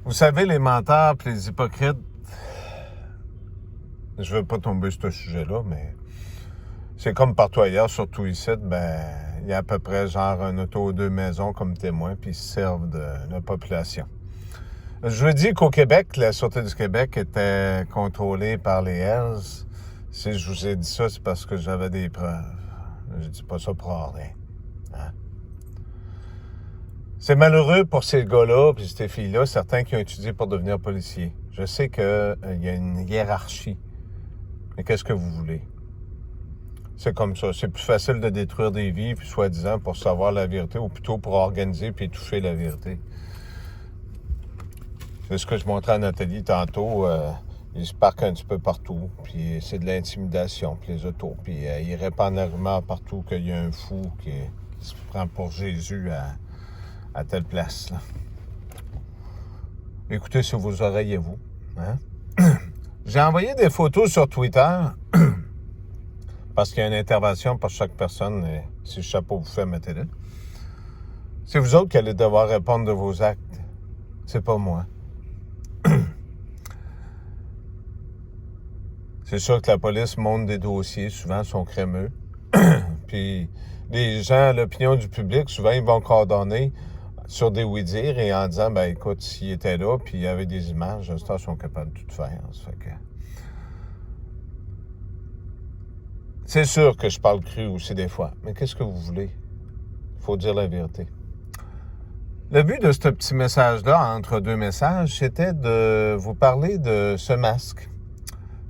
Vous savez, les menteurs et les hypocrites, je veux pas tomber sur ce sujet-là, mais c'est comme partout ailleurs, surtout ici, il y a à peu près genre un auto ou deux maisons comme témoins, puis ils se servent de la population. Je veux dire qu'au Québec, la Sûreté du Québec était contrôlée par les Hells. Si je vous ai dit ça, c'est parce que j'avais des preuves. Je dis pas ça pour rien. Hein? C'est malheureux pour ces gars-là et ces filles-là, certains qui ont étudié pour devenir policiers. Je sais qu'il y a une hiérarchie. Mais qu'est-ce que vous voulez? C'est comme ça. C'est plus facile de détruire des vies, puis soi-disant, pour savoir la vérité, ou plutôt pour organiser puis toucher la vérité. C'est ce que je montrais à Nathalie tantôt. Ils se parquent un petit peu partout, puis c'est de l'intimidation, puis les autos. Puis ils répandent l'argument partout qu'il y a un fou qui se prend pour Jésus à telle place. Là. Écoutez sur vos oreilles et vous. Hein? J'ai envoyé des photos sur Twitter parce qu'il y a une intervention pour chaque personne. Et si le chapeau vous fait, mettez-le. C'est vous autres qui allez devoir répondre de vos actes. C'est pas moi. C'est sûr que la police monte des dossiers, souvent sont crémeux. Puis les gens, l'opinion du public, souvent ils vont coordonner sur des oui-dire et en disant, ben écoute, s'il était là, puis il y avait des images, les stars sont capables de tout faire. Ça fait que... C'est sûr que je parle cru aussi des fois, mais qu'est-ce que vous voulez? Il faut dire la vérité. Le but de ce petit message-là, entre deux messages, c'était de vous parler de ce masque.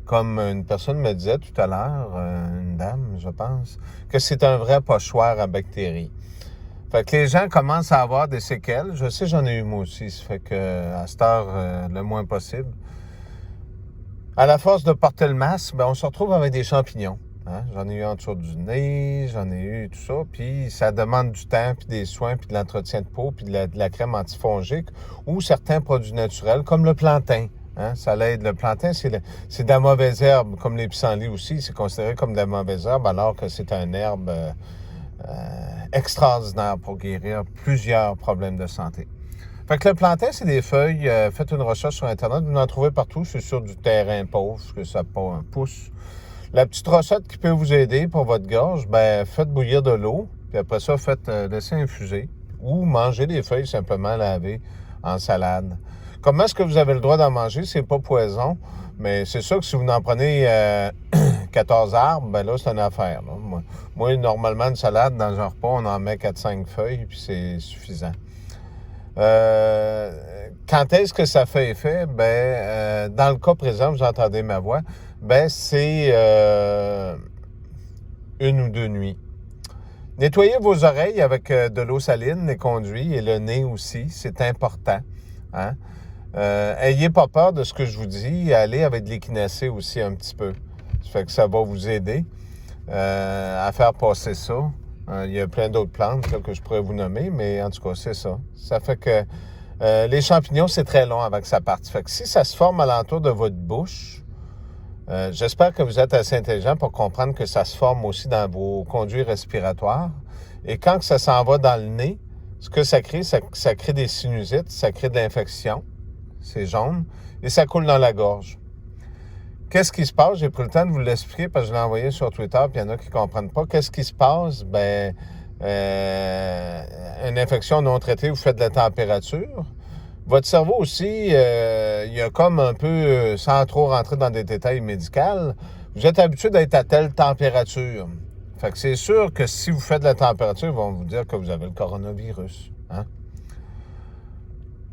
Comme une personne me disait tout à l'heure, une dame, je pense, que c'est un vrai pochoir à bactéries. Fait que les gens commencent à avoir des séquelles. Je sais, j'en ai eu moi aussi. Ça fait que, à cette heure, le moins possible. À la force de porter le masque, on se retrouve avec des champignons. Hein? J'en ai eu en dessous du nez, j'en ai eu tout ça. Puis ça demande du temps, puis des soins, puis de l'entretien de peau, puis de la crème antifongique ou certains produits naturels, comme le plantain. Hein? Ça l'aide. Le plantain, c'est de la mauvaise herbe, comme les pissenlits aussi. C'est considéré comme de la mauvaise herbe, alors que c'est un herbe extraordinaire pour guérir plusieurs problèmes de santé. Fait que le plantain, c'est des feuilles. Faites une recherche sur Internet. Vous en trouvez partout. C'est sur du terrain pauvre, que ça pousse. La petite recette qui peut vous aider pour votre gorge, faites bouillir de l'eau. Puis après ça, laissez infuser. Ou mangez les feuilles simplement lavées en salade. Comment est-ce que vous avez le droit d'en manger? C'est pas poison. Mais c'est sûr que si vous en prenez 14 arbres, là, c'est une affaire. Là. Moi, normalement, une salade, dans un repas, on en met 4-5 feuilles, puis c'est suffisant. Quand est-ce que ça fait effet? Dans le cas présent, vous entendez ma voix, c'est une ou deux nuits. Nettoyez vos oreilles avec de l'eau saline, les conduits, et le nez aussi, c'est important. Hein? Ayez pas peur de ce que je vous dis, allez avec de l'échinacée aussi un petit peu. Ça fait que ça va vous aider à faire passer ça. Il y a plein d'autres plantes là, que je pourrais vous nommer, mais en tout cas, c'est ça. Ça fait que les champignons, c'est très long avant que ça parte. Ça fait que si ça se forme alentour de votre bouche, j'espère que vous êtes assez intelligent pour comprendre que ça se forme aussi dans vos conduits respiratoires. Et quand que ça s'en va dans le nez, ce que ça crée, ça crée des sinusites, ça crée de l'infection. C'est jaune. Et ça coule dans la gorge. Qu'est-ce qui se passe? J'ai pris le temps de vous l'expliquer parce que je l'ai envoyé sur Twitter puis il y en a qui ne comprennent pas. Qu'est-ce qui se passe? Une infection non traitée, vous faites de la température. Votre cerveau aussi, il y a comme un peu, sans trop rentrer dans des détails médicaux, vous êtes habitué d'être à telle température. Fait que c'est sûr que si vous faites de la température, ils vont vous dire que vous avez le coronavirus. Hein?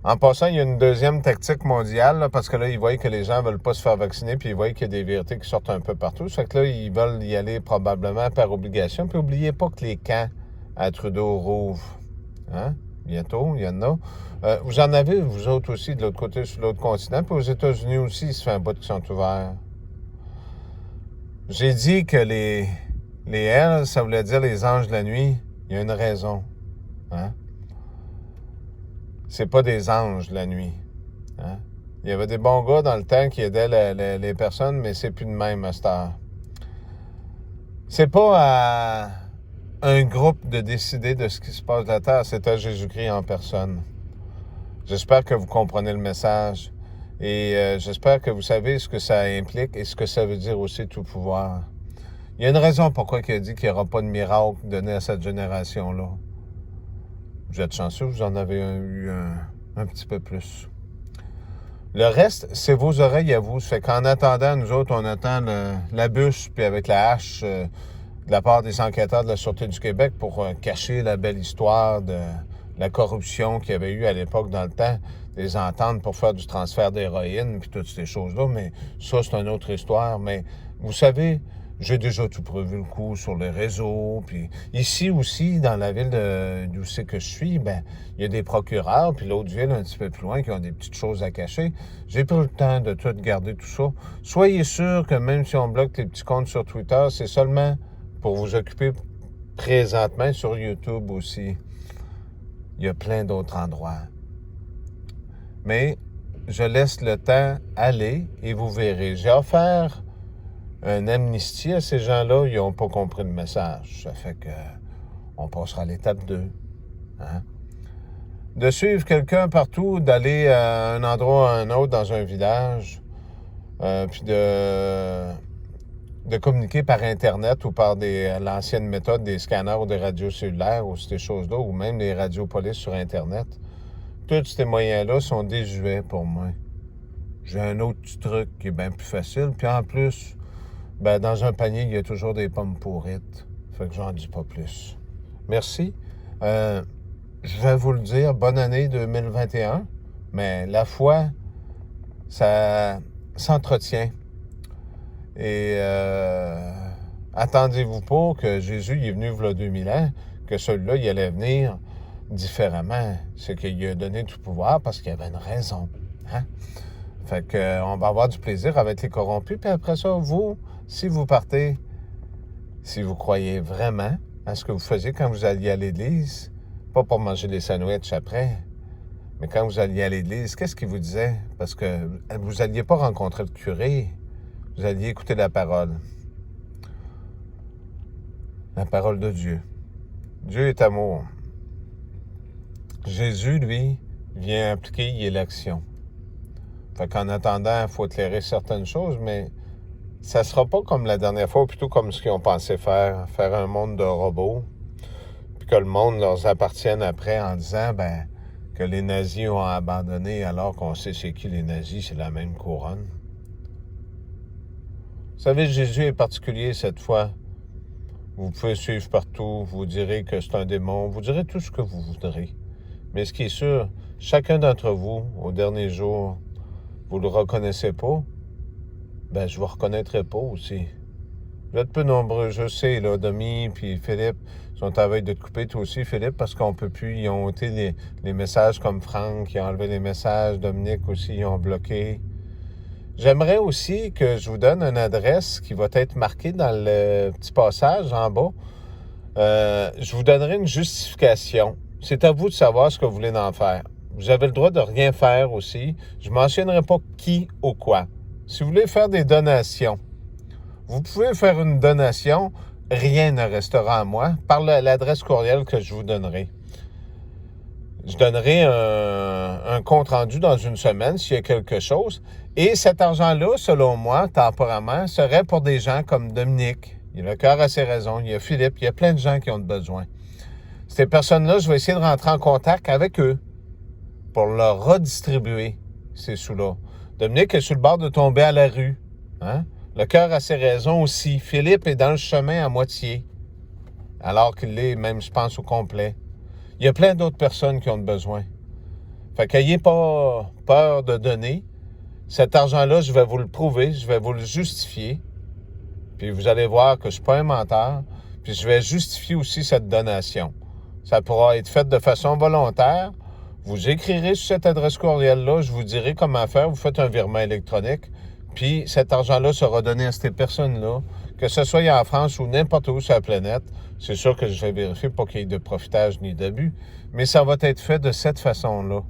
En passant, il y a une deuxième tactique mondiale, là, parce que là, ils voient que les gens ne veulent pas se faire vacciner, puis ils voient qu'il y a des vérités qui sortent un peu partout. Ça fait que là, ils veulent y aller probablement par obligation. Puis n'oubliez pas que les camps à Trudeau rouvrent. Hein? Bientôt, il y en a. Vous en avez, vous autres aussi, de l'autre côté, sur l'autre continent. Puis aux États-Unis aussi, il se fait un bout qui sont ouverts. J'ai dit que les Hells, ça voulait dire les anges de la nuit. Il y a une raison. Hein? C'est pas des anges la nuit. Hein? Il y avait des bons gars dans le temps qui aidaient les personnes, mais c'est plus de même à cette heure. C'est pas à un groupe de décider de ce qui se passe de la Terre, c'est à Jésus-Christ en personne. J'espère que vous comprenez le message et j'espère que vous savez ce que ça implique et ce que ça veut dire aussi tout pouvoir. Il y a une raison pourquoi il a dit qu'il n'y aura pas de miracle donné à cette génération-là. Vous êtes chanceux, vous en avez eu un petit peu plus. Le reste, c'est vos oreilles à vous. Ça fait qu'en attendant, nous autres, on attend la bûche, puis avec la hache de la part des enquêteurs de la Sûreté du Québec pour cacher la belle histoire de la corruption qu'il y avait eu à l'époque dans le temps, des ententes pour faire du transfert d'héroïne, puis toutes ces choses-là. Mais ça, c'est une autre histoire. Mais vous savez, j'ai déjà tout prévu le coup sur les réseaux. Puis ici aussi, dans la ville d'où c'est que je suis, ben il y a des procureurs, puis l'autre ville un petit peu plus loin qui ont des petites choses à cacher. J'ai pris le temps de tout garder tout ça. Soyez sûr que même si on bloque les petits comptes sur Twitter, c'est seulement pour vous occuper présentement sur YouTube aussi. Il y a plein d'autres endroits. Mais je laisse le temps aller et vous verrez. J'ai offert un amnistie à ces gens-là, ils n'ont pas compris le message. Ça fait que on passera à l'étape 2. Hein? De suivre quelqu'un partout, d'aller à un endroit ou à un autre dans un village, puis de communiquer par Internet ou par l'ancienne méthode des scanners ou des radios cellulaires ou ces choses-là, ou même les radios police sur Internet. Tous ces moyens-là sont désuets pour moi. J'ai un autre petit truc qui est bien plus facile, puis en plus, ben, dans un panier, il y a toujours des pommes pourrites. Fait que j'en dis pas plus. Merci. Je vais vous le dire, bonne année 2021, mais la foi, ça s'entretient. Et attendez-vous pas que Jésus est venu il y a 2000 ans, que celui-là, il allait venir différemment. C'est qu'il lui a donné tout pouvoir parce qu'il y avait une raison. Hein? Fait que on va avoir du plaisir avec les corrompus, puis après ça, vous, si vous partez, si vous croyez vraiment à ce que vous faisiez quand vous alliez à l'église, pas pour manger des sandwichs après, mais quand vous alliez à l'église, qu'est-ce qu'il vous disait? Parce que vous n'alliez pas rencontrer le curé, vous alliez écouter la parole. La parole de Dieu. Dieu est amour. Jésus, lui, vient appliquer, il est l'action. Fait qu'en attendant, il faut éclairer certaines choses, mais ça sera pas comme la dernière fois, ou plutôt comme ce qu'ils ont pensé faire un monde de robots, puis que le monde leur appartienne après en disant, ben, que les nazis ont abandonné alors qu'on sait c'est qui les nazis, c'est la même couronne. Vous savez, Jésus est particulier cette fois. Vous pouvez suivre partout, vous direz que c'est un démon, vous direz tout ce que vous voudrez. Mais ce qui est sûr, chacun d'entre vous, au dernier jour, vous ne le reconnaissez pas, ben je ne vous reconnaîtrai pas aussi. Vous êtes peu nombreux, je sais, là, Domi puis Philippe sont à veille de te couper, toi aussi, Philippe, parce qu'on peut plus, ils ont ôté les messages comme Franck, ils ont enlevé les messages, Dominique aussi, ils ont bloqué. J'aimerais aussi que je vous donne une adresse qui va être marquée dans le petit passage en bas. Je vous donnerai une justification. C'est à vous de savoir ce que vous voulez en faire. Vous avez le droit de rien faire aussi. Je ne mentionnerai pas qui ou quoi. Si vous voulez faire des donations, vous pouvez faire une donation. Rien ne restera à moi par l'adresse courriel que je vous donnerai. Je donnerai un compte-rendu dans une semaine s'il y a quelque chose. Et cet argent-là, selon moi, temporairement, serait pour des gens comme Dominique. Il a le cœur à ses raisons. Il y a Philippe. Il y a plein de gens qui ont besoin. Ces personnes-là, je vais essayer de rentrer en contact avec eux pour leur redistribuer ces sous-là. Dominique est sur le bord de tomber à la rue. Hein? Le cœur a ses raisons aussi. Philippe est dans le chemin à moitié, alors qu'il l'est même, je pense, au complet. Il y a plein d'autres personnes qui ont besoin. Fait qu'ayez pas peur de donner. Cet argent-là, je vais vous le prouver, je vais vous le justifier. Puis vous allez voir que je ne suis pas un menteur. Puis je vais justifier aussi cette donation. Ça pourra être fait de façon volontaire. Vous écrirez sur cette adresse courriel-là, je vous dirai comment faire. Vous faites un virement électronique. Puis cet argent-là sera donné à ces personnes-là, que ce soit en France ou n'importe où sur la planète. C'est sûr que je vais vérifier pour qu'il y ait de profitage ni d'abus, mais ça va être fait de cette façon-là.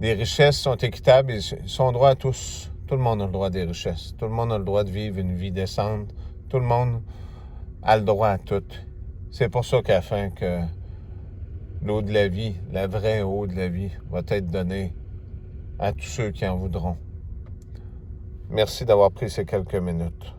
Les richesses sont équitables et sont droits à tous. Tout le monde a le droit des richesses. Tout le monde a le droit de vivre une vie décente. Tout le monde a le droit à tout. C'est pour ça qu'à la fin que l'eau de la vie, la vraie eau de la vie, va être donnée à tous ceux qui en voudront. Merci d'avoir pris ces quelques minutes.